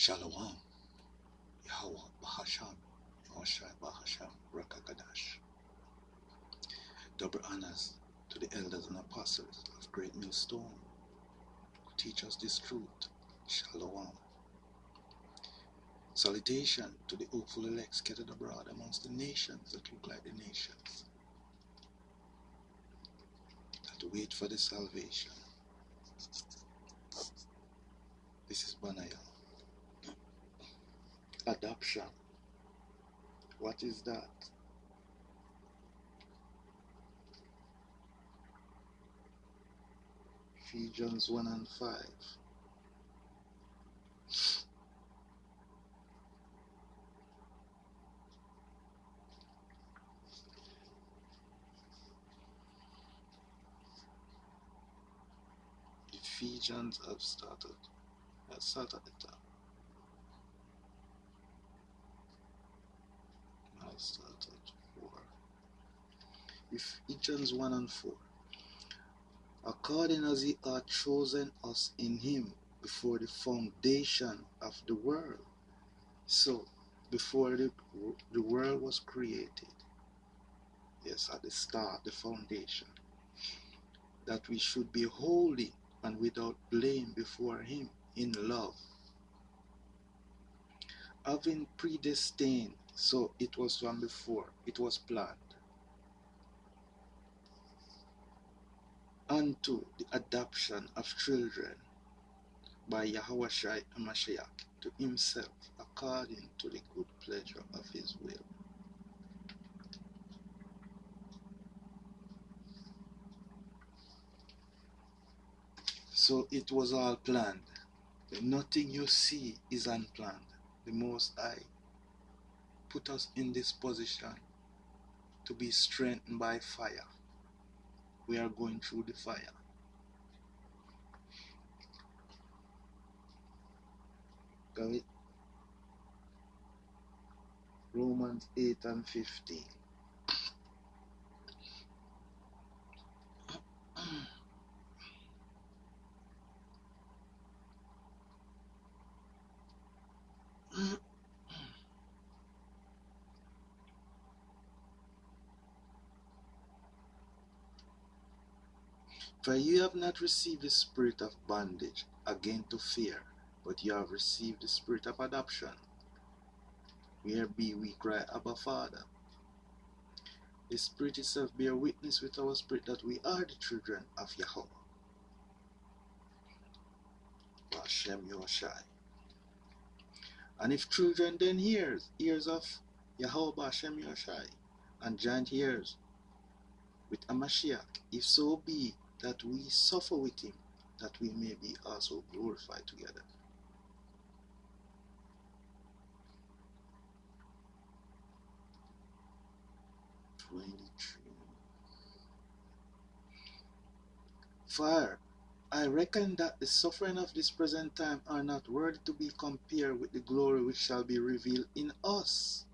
Shalom, Yahweh Bahasham, Oshai Bahasham, Rakakadash. Double honors to the elders and apostles of Great Millstone who teach us this truth. Shalom. Salutation to the hopeful elect scattered abroad amongst the nations that look like the nations, that wait for the salvation. This is Banaya. Adoption. What is that? Ephesians 1 and 5. Ephesians have started. Let's start at the top. I'll start at 4. Ephesians 1 and 4. According as he hath chosen us in him before the foundation of the world. So, before the world was created, yes, at the start, the foundation, that we should be holy and without blame before him in love, having predestined, so it was from before, it was planned, unto the adoption of children by Yahushua HaMashiach to himself, according to the good pleasure of his will. So it was all planned. Nothing you see is unplanned. The Most High put us in this position to be strengthened by fire. We are going through the fire. Got it? Romans 8 and 15. For you have not received the spirit of bondage again to fear, but you have received the spirit of adoption, whereby we cry, Abba, Father. The Spirit itself bear witness with our spirit that we are the children of Yahweh. Hashem Yoshai. And if children, then ears of Yahweh Hashem Yoshai, and joint ears with Amashiach, if so be that we suffer with him, that we may be also glorified together. For I reckon that the suffering of this present time are not worthy to be compared with the glory which shall be revealed in us.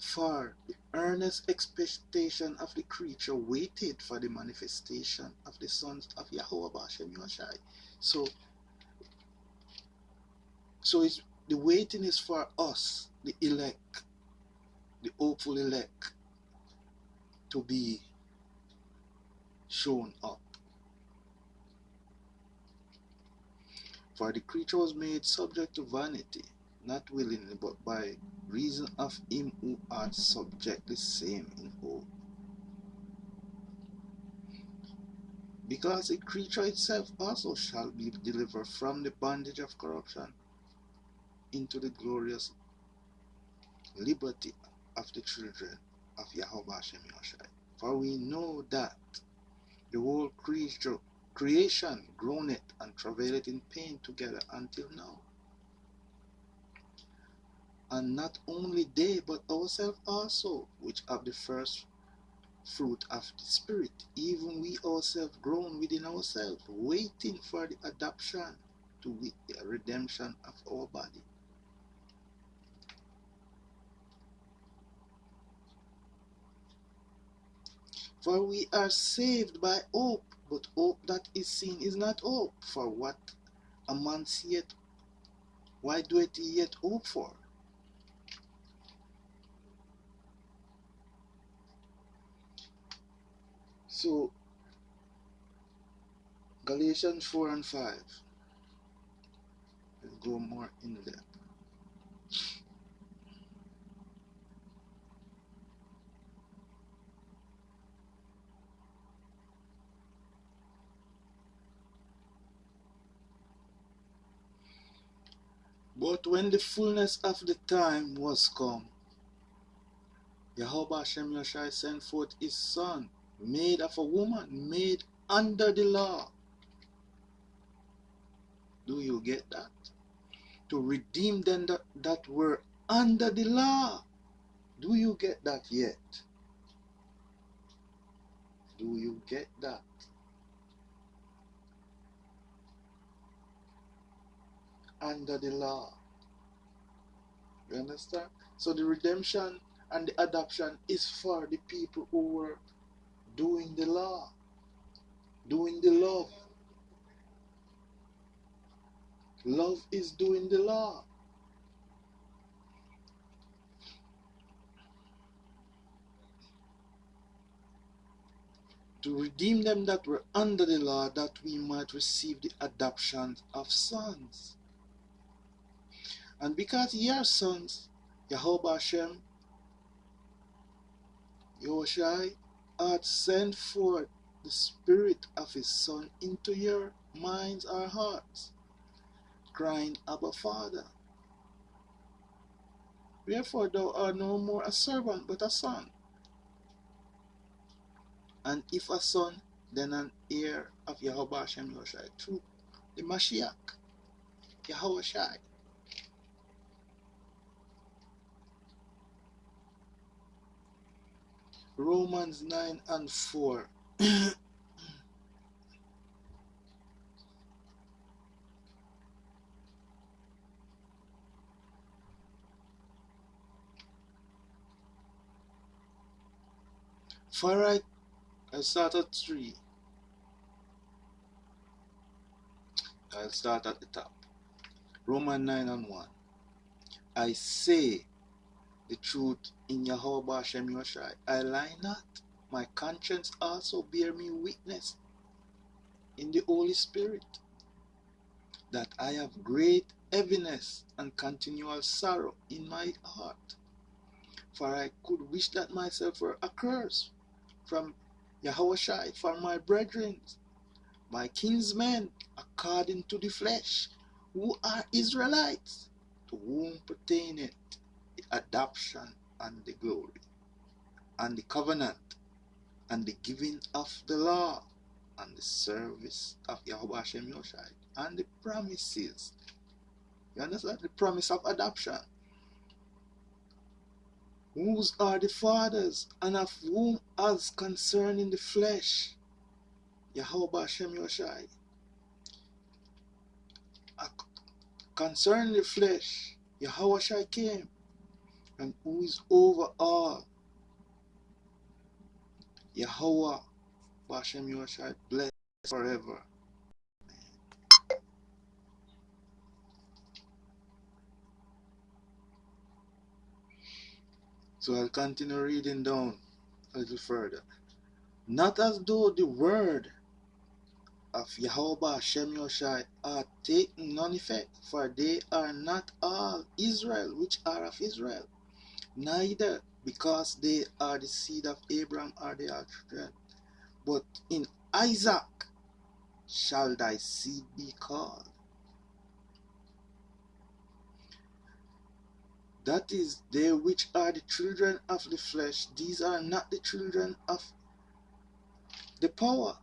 For the earnest expectation of the creature waited for the manifestation of the sons of Yahweh Bashem Yoshai. So the waiting is for us, the elect, the hopeful elect, to be shown up. For the creature was made subject to vanity, not willingly, but by reason of him who hath subject the same in hope. Because the creature itself also shall be delivered from the bondage of corruption into the glorious liberty of the children of Yahweh Hashem Yoshai. For we know that the whole creation groaneth and travaileth in pain together until now. And not only they, but ourselves also, which have the first fruit of the Spirit, even we ourselves groan within ourselves, waiting for the adoption, to wit, the redemption of our body. For we are saved by hope, but hope that is seen is not hope. For what a man seeth, Why doeth he yet hope for? So, Galatians 4 and 5. Let's go more in depth. But when the fullness of the time was come, Yahweh Hashem Yashai sent forth his son, made of a woman, made under the law. Do you get that? To redeem them that were under the law. Do you get that yet? Do you get that? Under the law. You understand? So the redemption and the adoption is for the people who were doing the law, doing the love. Love is doing the law. To redeem them that were under the law, that we might receive the adoption of sons. And because ye are sons, Yahweh Hashem, Yahushai, hath sent forth the Spirit of his Son into your minds or hearts, crying, Abba, Father. Wherefore thou art no more a servant, but a son. And if a son, then an heir of Yahweh Hashem Yahushai, through the Mashiach, Yahushai. Romans 9 and 4. For I start at 3. I'll start at the top. Romans 9 and 1. I say the truth in Yahweh Hashem Yahushai. I lie not. My conscience also bear me witness in the Holy Spirit that I have great heaviness and continual sorrow in my heart. For I could wish that myself were accursed from Yahushai for my brethren, my kinsmen, according to the flesh, who are Israelites, to whom pertaineth the adoption and the glory, and the covenant, and the giving of the law, and the service of Yahweh Hashem Yahushai, and the promises. You understand? The promise of adoption. Whose are the fathers, and of whom as concerning the flesh, Yahweh Hashem Yahushai. Concerning the flesh, Yahweh came, and who is over all, Yahweh Hashem Yahushai, blessed forever. So I'll continue reading down a little further. Not as though the word of Yahweh Hashem Yahushai are taken none effect, for they are not all Israel which are of Israel, neither because they are the seed of Abraham are they all children, but in Isaac shall thy seed be called. That is, they which are the children of the flesh, these are not the children of the power,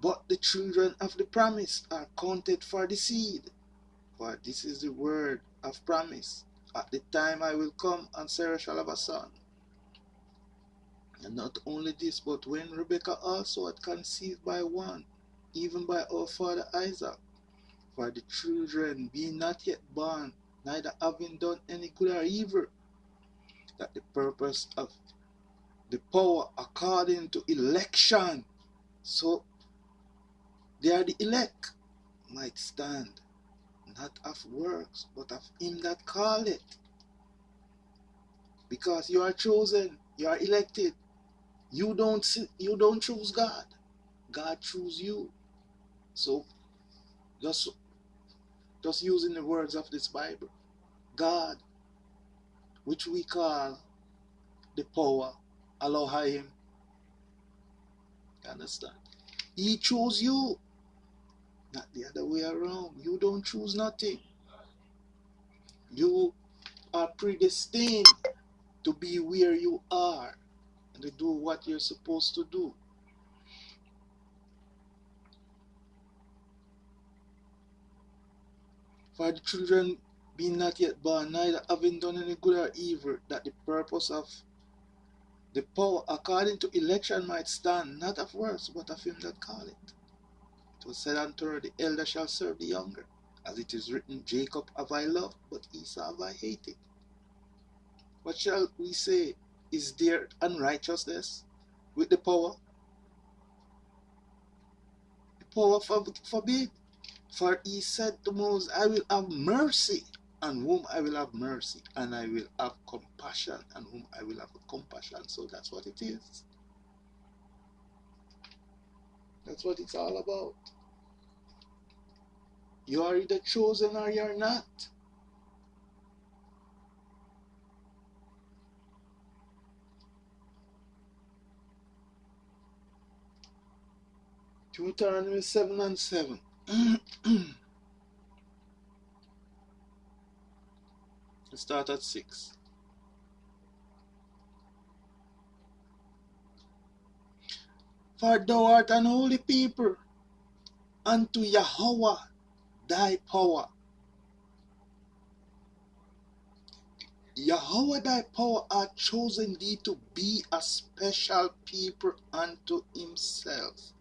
but the children of the promise are counted for the seed. For this is the word of promise. At the time I will come, and Sarah shall have a son. And not only this, but when Rebekah also had conceived by one, even by our father Isaac, for the children being not yet born, neither having done any good or evil, that the purpose of the power according to election, so they are the elect, might stand. not of works, but of him that called it. Because you are chosen, you are elected. You don't choose God. God choose you. So just using the words of this Bible, God, which we call the power, Elohim, you understand? He chose you, not the other way around. You don't choose nothing. You are predestined to be where you are and to do what you're supposed to do. For the children being not yet born, neither having done any good or evil, that the purpose of the power according to election might stand, not of works, but of him that called it. It was said unto her, the elder shall serve the younger. As it is written, Jacob have I loved, but Esau have I hated. What shall we say? Is there unrighteousness with the power? The power forbid. For he said to Moses, I will have mercy on whom I will have mercy, and I will have compassion on whom I will have compassion. So that's what it is. That's what it's all about. You are either chosen or you're not. Deuteronomy 7:7. Let's start at 6. For thou art an holy people unto Yahweh thy power. Yahweh thy power hath chosen thee to be a special people unto himself,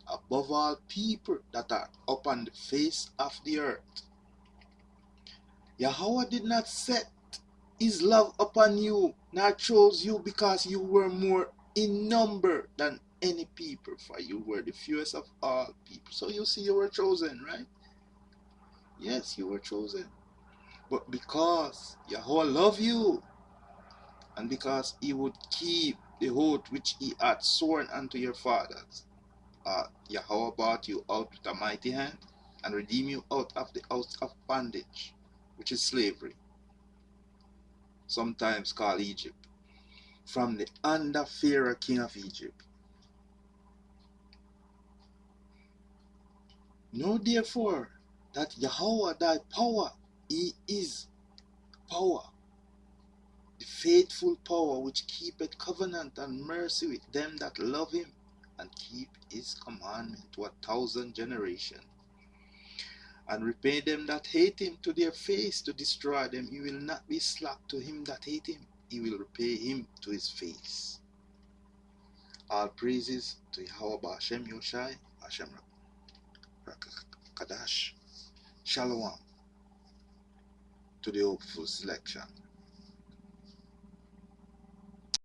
above all people that are upon the face of the earth. Yahweh did not set his love upon you, nor chose you because you were more in number than any people, for you were the fewest of all people. So you see, you were chosen, right? Yes, you were chosen. But because Yahweh loved you, and because he would keep the oath which he had sworn unto your fathers, Yahweh brought you out with a mighty hand and redeemed you out of the house of bondage, which is slavery, sometimes called Egypt, from the under Pharaoh king of Egypt. Know therefore that Yahweh thy power, he is power, the faithful power which keepeth covenant and mercy with them that love him and keep his commandment to 1,000 generations, and repay them that hate him to their face to destroy them. He will not be slack to him that hate him, he will repay him to his face. All praises to Yahweh Ba'ashem Yoshai, Hashem Kadash. Shalom to the hopeful selection.